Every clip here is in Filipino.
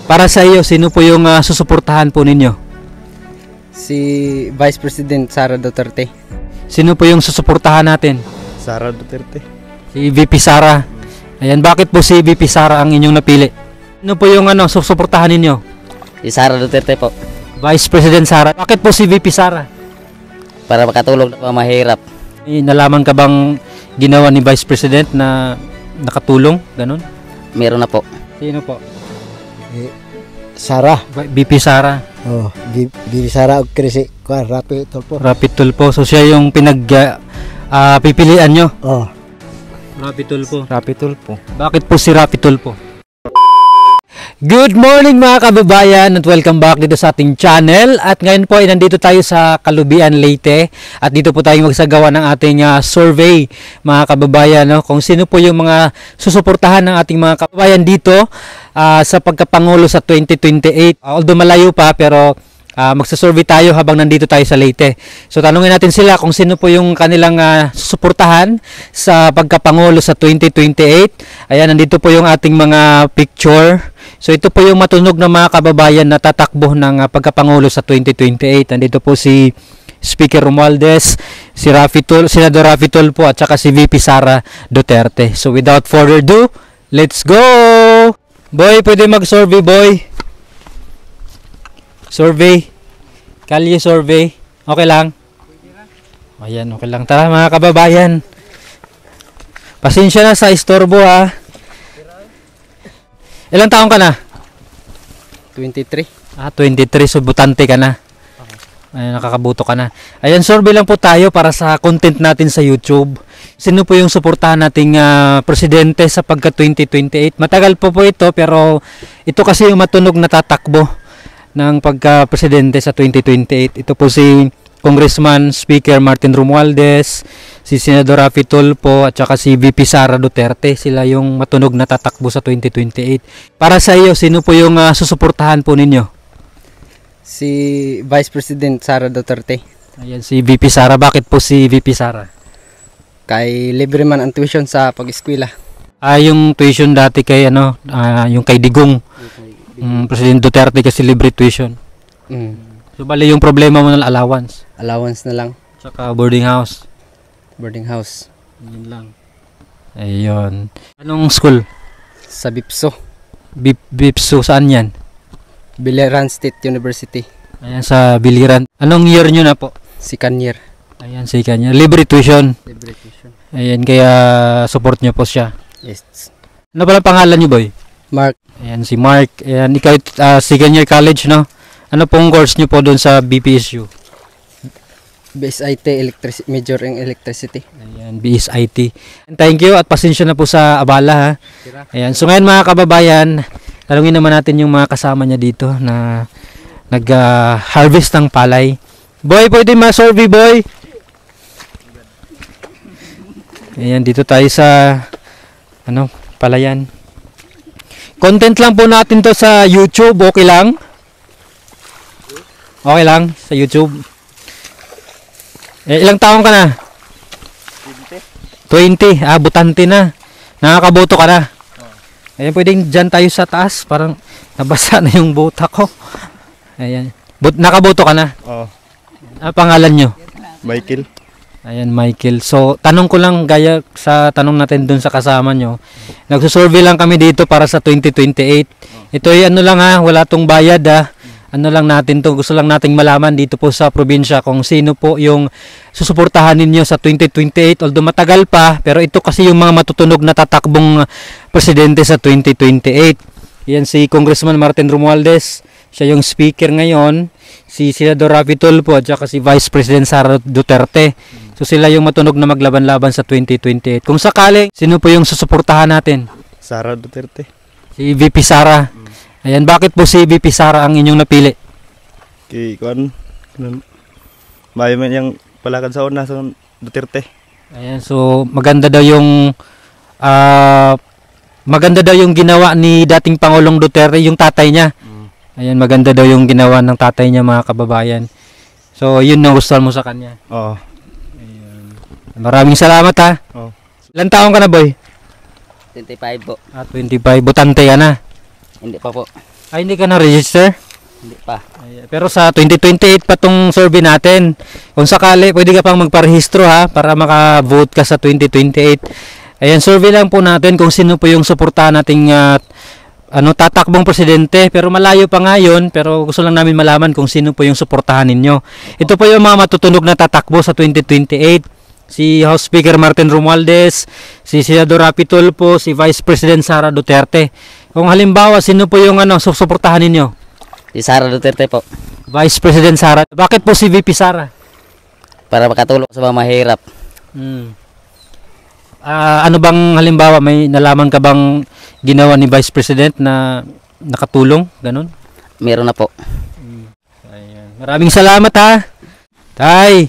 Para sa iyo, sino po yung susuportahan po ninyo? Si Vice President Sara Duterte. Sino po yung susuportahan natin? Sara Duterte. Si VP Sara. Ayan, bakit po si VP Sara ang inyong napili? Sino po yung susuportahan ninyo? Si Sara Duterte po. Vice President Sara. Bakit po si VP Sara? Para makatulong na mga mahirap. Nalaman ka bang ginawa ni Vice President na nakatulong? Ganon? Meron na po. Sino po? Sara. VP Sara. Oh, Bibi Sara og krisi kuan Rapi Tulpo. Rapi Tulpo. So siya yung pipilian nyo? Oh. Rapi Tulpo. Rapi Tulpo. Bakit po si Rapi Tulpo? Good morning mga kababayan at welcome back dito sa ating channel. At ngayon po ay nandito tayo sa Calubian, Leyte. At dito po tayo magsagawa ng ating survey mga kababayan. No? Kung sino po yung mga susuportahan ng ating mga kababayan dito sa pagkapangulo sa 2028. Although malayo pa pero magsasurvey tayo habang nandito tayo sa Leyte. So tanungin natin sila kung sino po yung kanilang susuportahan sa pagkapangulo sa 2028. Ayan, nandito po yung ating mga picture. So ito po yung matunog na mga kababayan na tatakbo ng pagkapangulo sa 2028. Nandito po si Speaker Romualdez, si Senador Rafi Tulfo at saka si VP Sara Duterte. So without further ado, let's go! Boy, pwede mag-survey boy. Survey. Kalye survey. Okay lang? Ayan, okay lang. Tara mga kababayan. Pasensya na sa istorbo ha. Ilang taon ka na? 23. 23. So butante ka na. Ayan, nakakabuto ka na. Ayan, survey lang po tayo para sa content natin sa YouTube. Sino po yung suportahan nating presidente sa pagka 2028? Matagal po ito pero ito kasi yung matunog na tatakbo ng pagka-presidente sa 2028. Ito po si Congressman Speaker Martin Romualdez, si Senador Rafi Tulfo at saka si VP Sara Duterte. Sila yung matunog na tatakbo sa 2028. Para sa iyo, sino po yung susuportahan po ninyo? Si Vice President Sara Duterte. Ayan, si VP Sara. Bakit po si VP Sara? Kay libre man ang tuition sa pag-eskwela. Yung tuition dati kay yung kay Digong. President Duterte kasi libre tuition. So bali yung problema mo ng allowance. Allowance na lang. Saka boarding house. Boarding house. Yun lang. Ayun. Anong school? Sa BIPSO. BIPSO, saan yan? Biliran State University. Ayan, sa Biliran. Anong year nyo na po? Second year. Ayan, second year. Libre tuition. Libre tuition. Ayan, kaya support nyo po siya. Yes. Ano pala pangalan nyo, boy? Mark. Ayan, si Mark. Ayan, ikaw second year college, no? Ano pong course nyo po doon sa BPSU? BSIT, major in electricity. Ayan, BSIT. Thank you at pasensya na po sa abala ha. Ayan, so ngayon mga kababayan, talungin naman natin yung mga kasama niya dito na nag-harvest ng palay. Boy, pwede ma-survey boy? Ayan, dito tayo sa palayan. Content lang po natin to sa YouTube, okay lang? Okay lang sa YouTube. Ilang taon ka na? 20. 20. Butante na. Nakakaboto ka na. Ayan, pwedeng dyan tayo sa taas. Parang nabasa na yung bota ko. Ayan. Nakaboto ka na? Oo. Pangalan nyo? Michael. Ayan, Michael. So, tanong ko lang gaya sa tanong natin dun sa kasama nyo. Nagsusurvey lang kami dito para sa 2028. Ito ay lang wala tong bayad lang natin to. Gusto lang nating malaman dito po sa probinsya kung sino po yung susuportahan ninyo sa 2028. Although matagal pa, pero ito kasi yung mga matutunog na tatakbong presidente sa 2028. Yan si Congressman Martin Romualdez. Siya yung speaker ngayon. Si Senador Rafi Tulfo at saka si Vice President Sara Duterte. So sila yung matunog na maglaban-laban sa 2028. Kung sakali, sino po yung susuportahan natin? Sara Duterte. Si VP Sara. Ayan, bakit po si VP Sara ang inyong napili? Kay may man yung palakad sa una sa Duterte. Ayan, so maganda daw yung ginawa ni dating Pangulong Duterte, yung tatay niya. Ayan, maganda daw yung ginawa ng tatay niya mga kababayan. So, yun ang gusto mo sa kanya. Oo. Ayan. Maraming salamat ha. Oo. Ilang taon ka na boy? 25 po. 25. Butante ka na? Hindi pa po. Ay, hindi ka na-register? Hindi pa. Pero sa 2028 pa tong survey natin. Kung sakali, pwede ka pang magparehistro ha, para maka-vote ka sa 2028. Ayan, survey lang po natin kung sino po yung suportahan nating tatakbong presidente. Pero malayo pa ngayon, pero gusto lang namin malaman kung sino po yung suportahan ninyo. Ito po yung mga matutunog na tatakbo sa 2028. Si House Speaker Martin Romualdez, si Senador Rapi Tulfo, si Vice President Sara Duterte. Kung halimbawa, sino po yung susuportahan ninyo? Si Sara Duterte po. Vice President Sara. Bakit po si VP Sara? Para makatulong sa mga mahirap. Ano bang halimbawa, may nalaman ka bang ginawa ni Vice President na nakatulong? Ganon? Meron na po. Ayan. Maraming salamat ha. Tay,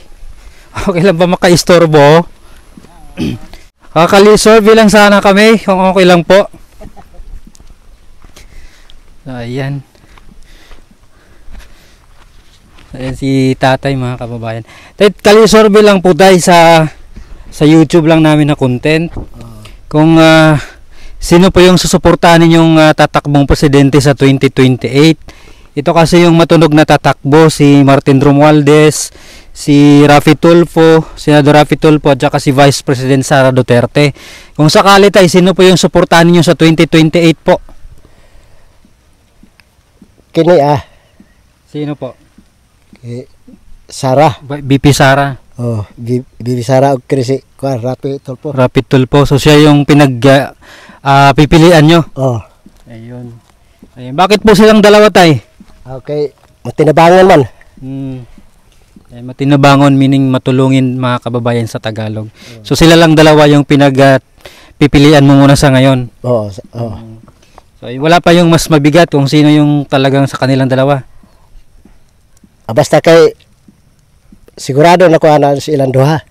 okay lang ba makaistorbo? Kakali-survey lang sana kami, kung okay lang po. Ayan. Ayan si tatay, mga kababayan. Kali-survey lang po tayo sa YouTube lang namin na content. Kung sino po yung susuportahan ninyong tatakbong presidente sa 2028. Ito kasi yung matunog na tatakbo, si Martin Romualdez, si Rapi Tulfo, Senador Rapi Tulfo, at saka si Vice President Sara Duterte. Kung sakali tayo, sino po yung suportahan ninyo sa 2028 po? Kini Sino po? Sara. BP Sara. Oh, Bibi Sara og kini si kuan Rapi Tulfo. Rapi Tulfo. So siya yung pipilian nyo. Oh. Ayun. Ayun. Bakit po silang dalawa tay? Okay, matinabangan man. Matinabangon meaning matulungin mga kababayan sa Tagalog. So sila lang dalawa yung pipilian mo muna sa ngayon. Oo. So wala pa yung mas mabigat kung sino yung talagang sa kanilang dalawa. Basta kay sigurado na kuha na silang duha.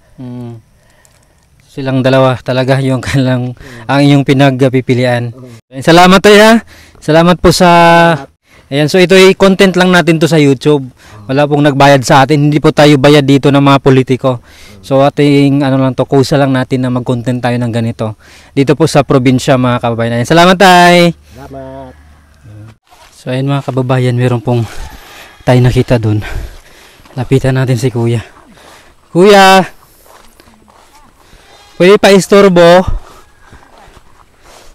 Silang dalawa talaga yung kanilang ang inyong pinagpipilian. Salamat tayo ha. Salamat po sa ayan, so ito ay content lang natin to sa YouTube. Wala pong nagbayad sa atin. Hindi po tayo bayad dito ng mga politiko. So ating lang to, kusa lang natin na mag-content tayo ng ganito. Dito po sa probinsya mga kababayan. Ayan, salamat tay. Salamat. So ayun mga kababayan, meron pong tayo nakita dun. Lapitan natin si kuya. Kuya, pwede pa istorbo?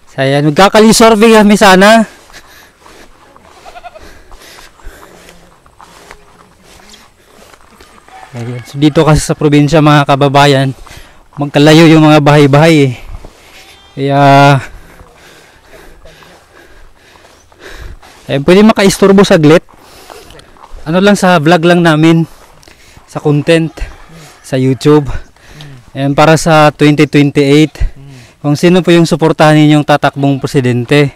So ayan, magkakali-survey kami sana. Ayan. So dito kasi sa probinsya mga kababayan, magkalayo yung mga bahay-bahay eh. Kaya pwede makaistorbo saglit. Ano lang, sa vlog lang namin, sa content sa YouTube. Ayan, para sa 2028 kung sino po yung suportahan ninyong tatakbong presidente.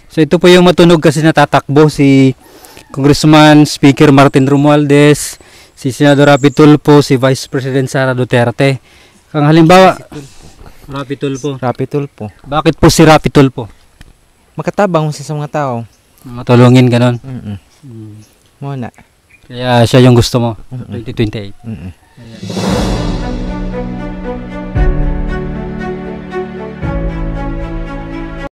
So ito po yung matunog kasi na tatakbo, si Congressman Speaker Martin Romualdez, si Senador Rapi Tulfo, si Vice President Sara Duterte. Kung halimbawa Rapi Tulfo. Rapi Tulfo. Bakit po si Rapi Tulfo? Makatabang siya sa mga tao. Matulungin ganon. Muna. Kaya siya yung gusto mo 2028.